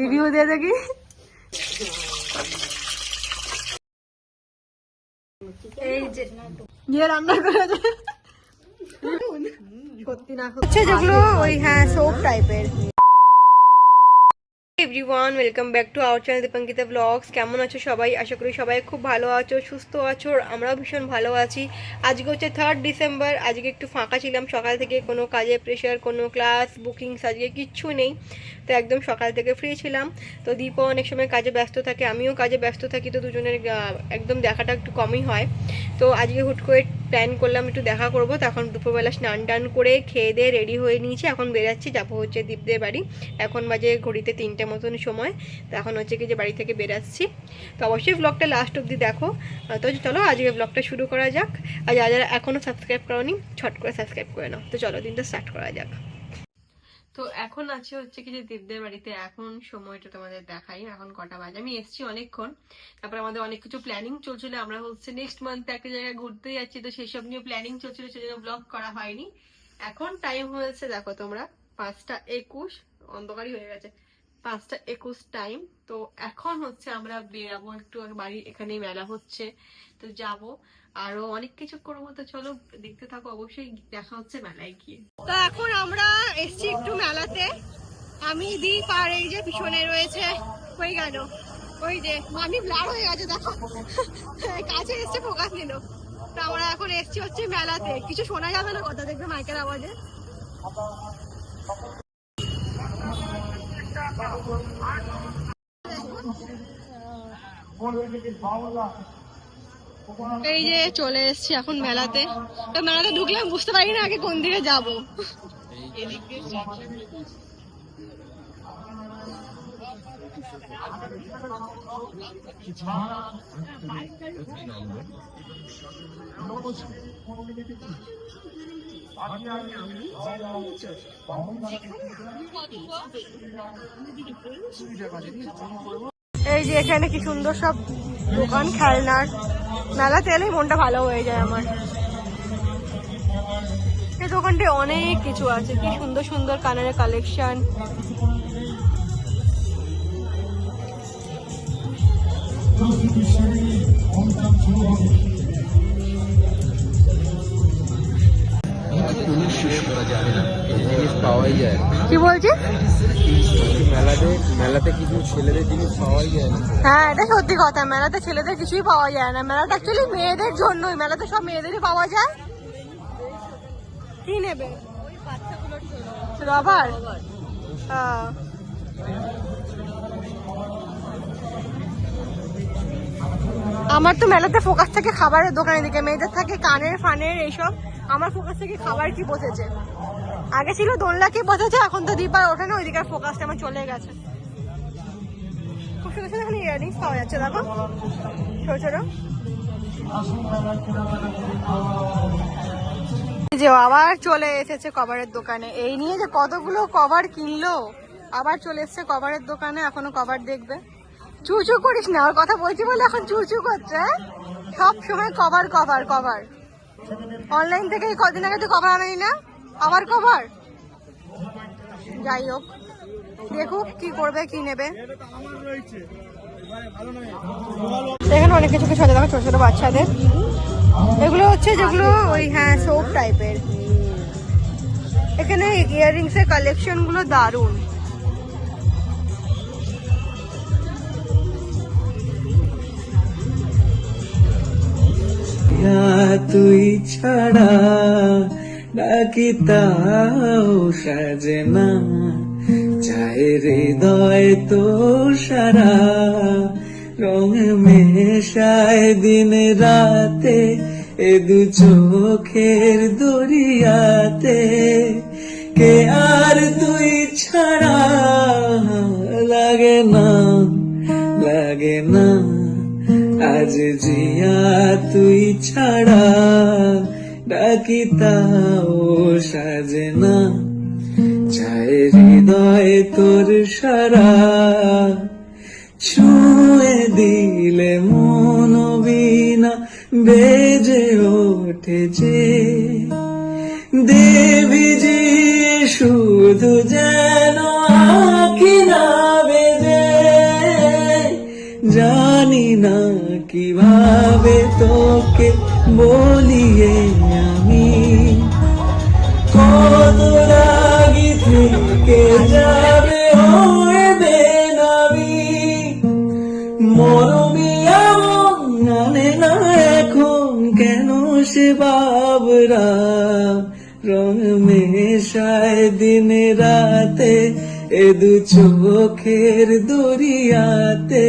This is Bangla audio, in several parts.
রিভিউ দিয়ে দেখি। এই যে রান্না করেছে সত্যি না হচ্ছে যেগুলো ওই হ্যাঁ সোপ টাইপের। Everyone, welcome back to our channel Dipankita vlogs. কেমন আছো সবাই? আশা করি সবাই খুব ভালো আছো, সুস্থ আছো। আমরাও ভীষণ ভালো আছি। আজকে হচ্ছে 3rd ডিসেম্বর। আজকে একটু ফাঁকা ছিলাম সকাল থেকে, কোনো কাজের প্রেশার, কোনো ক্লাস বুকিংস আজকে কিচ্ছু নেই, তো একদম সকাল থেকে ফ্রি ছিলাম। তো দীপও অনেক সময় কাজে ব্যস্ত থাকে, আমিও কাজে ব্যস্ত থাকি, তো দুজনের একদম দেখাটা একটু কমই হয়। তো আজকে হুট করে প্ল্যান করলাম একটু দেখা করবো। তখন দুপুরবেলা স্নান টান করে খেয়ে দিয়ে রেডি হয়ে নিয়েছি, এখন বেরাচ্ছি, যাবো হচ্ছে দীপদের বাড়ি। এখন বাজে ঘড়িতে 3টে মতন সময়। তো এখন হচ্ছে কি যে বাড়ি থেকে বেরাচ্ছি। তো অবশ্যই ব্লগটা লাস্ট অবধি দেখো। তো চলো আজকে ব্লগটা শুরু করা যাক। আর যারা যারা এখনও সাবস্ক্রাইব করোনি ছট করে সাবস্ক্রাইব করে নাও। তো চলো দিনটা স্টার্ট করা যাক। তো এখন আছে হচ্ছে কি যে দীপদের বাড়িতে। এখন সময়টা তোমাদের দেখাই, এখন কটা বাজে। আমি এসছি অনেকক্ষণ, তারপরে আমাদের অনেক কিছু প্ল্যানিং চলছিল। আমরা হচ্ছে নেক্সট মান্থে একটা জায়গায় ঘুরতে যাচ্ছি, তো সেসব নিয়ে প্ল্যানিং চলছিল, সেজন্য ব্লগ করা হয়নি। এখন টাইম হয়েছে দেখো তোমরা 5টা 21, অন্ধকারই হয়ে গেছে। 5টা 21 টাইম। তো এখন হচ্ছে আমরা বেরাবো একটু, বাড়ি এখানেই মেলা হচ্ছে, তো যাব, আরো অনেক কিছু করবো। তো চলো দেখতে থাকো, অবশ্যই দেখা হচ্ছে মেলায় গিয়ে। তো এখন আমরা এসছি একটু মেলাতে, আমি দীপ আর এই যে পিছনে রয়েছে ওই গেল ওই যে মামি ব্লার হয়ে গেছে দেখো, কাছে এসছে ফোকাস নিল। তো আমরা এখন এসছি হচ্ছে মেলাতে, কিছু শোনা যাবে না কথা, দেখবে মাইকের আওয়াজে। এই যে চলে এসছি এখন মেলাতে। তো মেলাতে ঢুকলাম, বুঝতে পারি না আগে কোন দিকে যাবো। এই যে এখানে কি সুন্দর সব দোকান খেলনার। মেলাতে এলেই মনটা ভালো হয়ে যায় আমার। এই দোকানটায় অনেক কিছু আছে, কি সুন্দর সুন্দর কানের কালেকশন। পাওয়াই যায়। কি বলছিস? মেলাতে কিছু ছেলেদের জিনিস পাওয়াই যায় না। হ্যাঁ এটা সত্যি কথা, মেলাতে ছেলেদের কিছুই পাওয়া যায় না। মেলাটা অ্যাকচুয়ালি মেয়েদের জন্যই, মেলাতে সব মেয়েদেরই পাওয়া যায়। কি নেবে? রবার। আমার তো মেলাতে ফোকাস থাকে খাবারের দোকানের দিকে, মেয়েদের থাকে কানের ফানের এইসব। আমার ফোকাস থেকে খাবার কি বসেছে। আগে ছিল দোলনা কি বসেছে, এখন তো দীপার ওঠে না, ওইদিকে ফোকাসটা আমার চলে গেছে। খুব সুন্দর সুন্দর এখানে ইয়াররিংস পাওয়া যাচ্ছে দেখো, ছোট ছোট। যে আবার চলে এসেছে কভারের দোকানে। এই নিয়ে যে কতগুলো কভার কিনলো, আবার চলে এসেছে কভারের দোকানে, এখনো কভার দেখবে। চুচু করিস না, ওর কথা বলছি বলে এখন চুচু করছে। সব সময় কভার কভার কভার। অনলাইন থেকে কদিন আগে তুই কভার আনাই না, আবার কভার। যাই হোক, দেখুক কি করবে কি নেবে। এখানে অনেক কিছু কিছু আছে দেখো, ছোট ছোট বাচ্চাদের। এগুলো হচ্ছে যেগুলো ওই হ্যাঁ সোপ টাইপের। এখানে ইয়াররিংস এর কালেকশন গুলো দারুন। তুই ছাড়া ডাকি তাও সাজে না, চায় হৃদয় তো সারা রং মেশায় দিন রাতে, এ দু চোখের দরিয়াতে। কে আর তুই ছাড়া লাগে না, লাগে না আজ জিয়া তুই ছাড়া ডাকি তাও সাজে না, চায় হৃদয় তোর সারা ছুঁয়ে দিলে মন বিনা বেজে ওঠে চোখে যে দেভিজিয়ে শুধু যেন আঁখি না বেজে, জানি না কিভাবে তোকে বলিয়ে আমি কত রাগি থেকে যাবে হয়ে বেনাবি, মরমি এমন জানে না এখন কেন সে বাবরা, রং মেশায় দিন রাতে এ দু চোখের দরিয়াতে,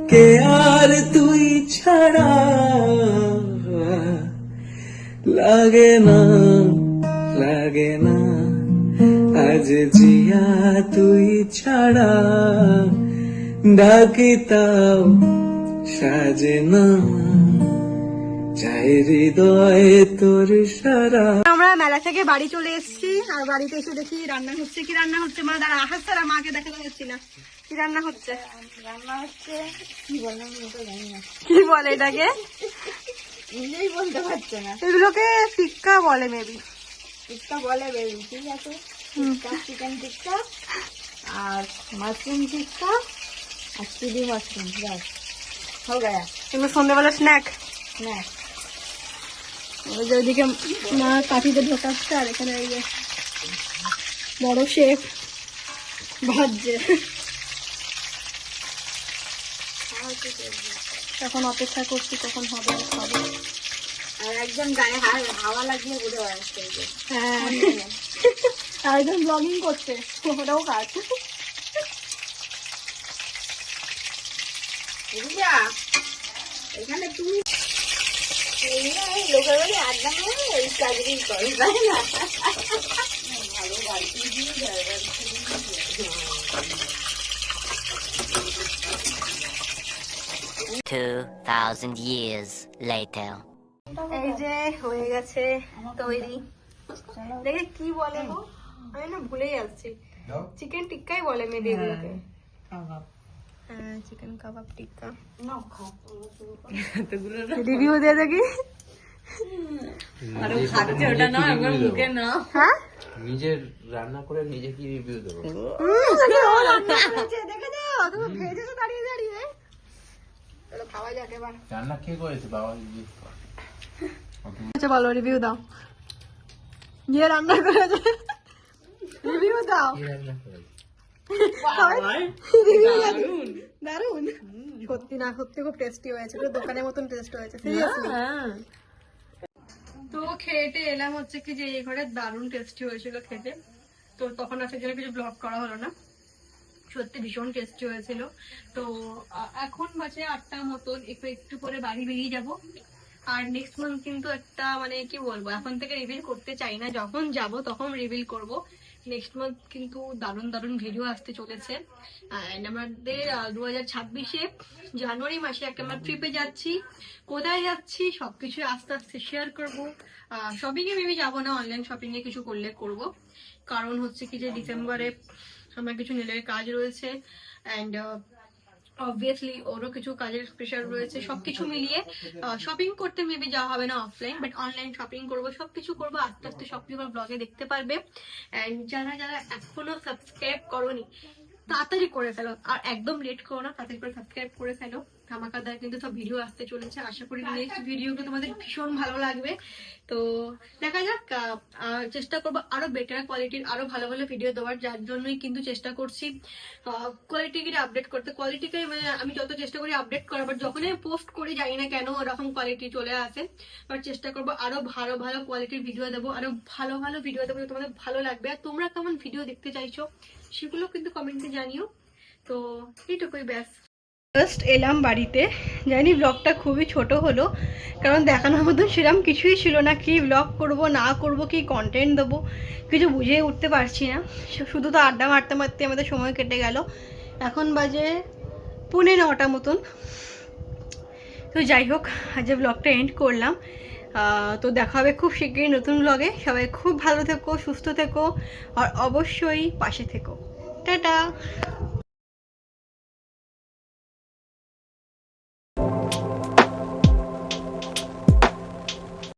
কে আর তুই ছাড়া লাগে না, লাগে না আজ জিয়া তুই ছাড়া, ডাকি তাও সাজে না, চাই হৃদয়ে তোর সারা। আমরা মেলা থেকে বাড়ি চলে এসেছি, আর বাড়িতে এসে দেখি রান্না হচ্ছে। কি রান্না হচ্ছে মা? দাঁড়া, আহাস ছাড়া মাকে দেখাতে যাচ্ছি না। কি রান্না হচ্ছে? রান্না হচ্ছে কি বললাম জানি না, কি বলে এটাকে? নিজেই বলতে পারছে না। এগুলোকে টিক্কা বলে মেবি। টিক্কা বলে বেবি, ঠিক আছে। টিক্কা, চিকেন টিক্কা আর মাশরুম টিক্কা আর চিলি মাশরুম, ব্যাস হো গয়া। এগুলো সন্ধ্যেবেলা স্ন্যাক। না ওই যে ওইদিকে মা কাঠিতে ঢোকাচ্ছে, আর এখানে এই যে বড় শেফ ভাজছে। এখন অপেক্ষা করছি কখন হবে খাবো। আর একজন গায়ে হাওয়া লাগিয়ে উঠে বেড়াচ্ছে। হ্যাঁ, আর একজন ব্লগিং করছে, ওটাও কাজ। বুঝা এখানে তুমি লোকের বাড়ি আড্ডা মারে এই কাজগুলি করে, তাই না? ভালো বাড়িতে দিয়ে যায়। 2,000 years later. এই যে হয়ে গেছে তৈরি। দেখে কি বলে গো, আমি না ভুলেই যাচ্ছি। চিকেন টিক্কাই বলে মেবি এগুলোকে। হ্যাঁ, চিকেন কাবাব টিক্কা। রিভিউ দিয়ে দেখি। হ্যাঁ, নিজের রান্না করে নিজে কি রিভিউ দেবো? দেখে দাও, তুমি ভেজেছো দাঁড়িয়ে দাঁড়িয়ে। চলো খাওয়া যাক এবার। রান্না কে করেছে বাবা? আচ্ছা বলো, রিভিউ দাও। যে রান্না করেছে রিভিউ দাও। কি রান্না করেছে? দারুন, সত্যি না, সত্যি খুব টেস্টি হয়েছে, পুরো দোকানের মতন টেস্ট হয়েছে সিরিয়াসলি। তো খেতে এলাম হচ্ছে কি যে এই ঘরে দারুন টেস্টি হয়েছিল খেতে। তো তখন আসার জন্য কিছু ব্লগ করা হলো না, সত্যি ভীষণ টেস্টি হয়েছিল। তো এখন বাজে 8টার মতন, একটু পরে বাড়ি বেরিয়ে যাব। আর নেক্সট মান্থ কিন্তু একটা মানে কি বলবো, এখন থেকে রিভিল করতে চাই না, যখন যাব তখন রিভিল করব। নেক্সট মান্থ কিন্তু দারুণ দারুণ ভিডিও আসতে চলেছে। অ্যান্ড আমাদের 2026-এ জানুয়ারি মাসে একটা আমরা ট্রিপে যাচ্ছি। কোথায় যাচ্ছি সবকিছু আস্তে আস্তে শেয়ার করবো। শপিং এ ভেবে যাবো না, অনলাইন শপিং এ কিছু করলে করব। কারণ হচ্ছে কি যে ডিসেম্বরে আমার কিছু নেলের কাজ রয়েছে, অ্যান্ড অবভিয়াসলি ওরও কিছু কাজের প্রেশার রয়েছে। সবকিছু মিলিয়ে শপিং করতে মেবি যাওয়া হবে না অফলাইন, বাট অনলাইন শপিং করবো, সবকিছু করবো আস্তে আস্তে, সবকিছু ব্লগে দেখতে পারবে। অ্যান্ড যারা যারা এখনো সাবস্ক্রাইব করোনি তাড়াতাড়ি করে ফেলো, আর একদম লেট করো না, তাড়াতাড়ি করে সাবস্ক্রাইব করে ফেলো। ধামাকাদার কিন্তু সব ভিডিও আসতে চলেছে, আশা করি নেক্সট ভিডিওগুলো তোমাদের ভীষণ ভালো লাগবে। তো দেখা যাক, চেষ্টা করবো আরো বেটার কোয়ালিটির, আরো ভালো ভালো ভিডিও দেওয়ার, যার জন্যই কিন্তু চেষ্টা করছি কোয়ালিটিকে আপডেট করতে। কোয়ালিটিকে মানে আমি যত চেষ্টা করি আপডেট করার, বাট যখন আমি পোস্ট করি জানি না কেন ওরকম কোয়ালিটি চলে আসে। বাট চেষ্টা করবো আরো ভালো ভালো কোয়ালিটির ভিডিও দেবো, আরো ভালো ভালো ভিডিও দেবো, তোমাদের ভালো লাগবে। আর তোমরা কেমন ভিডিও দেখতে চাইছো সেগুলো কিন্তু কমেন্টে জানিও। তো এইটুকুই, ব্যাস। জাস্ট এলাম বাড়িতে, জানি ব্লগটা খুবই ছোট হলো, কারণ দেখানোর মতন সেরকম কিছুই ছিল না। কি ব্লগ করব না করব, কি কন্টেন্ট দেবো কিছু বুঝে উঠতে পারছি না। শুধু তো আড্ডা মারতে মারতে আমাদের সময় কেটে গেল। এখন বাজে 9:45 মতন। তো যাই হোক, আজ ব্লগটা এন্ড করলাম। তো দেখা হবে খুব শীঘ্রই নতুন ব্লগে। সবাই খুব ভালো থেকো, সুস্থ থেকো, আর অবশ্যই পাশে থেকো। টাটা।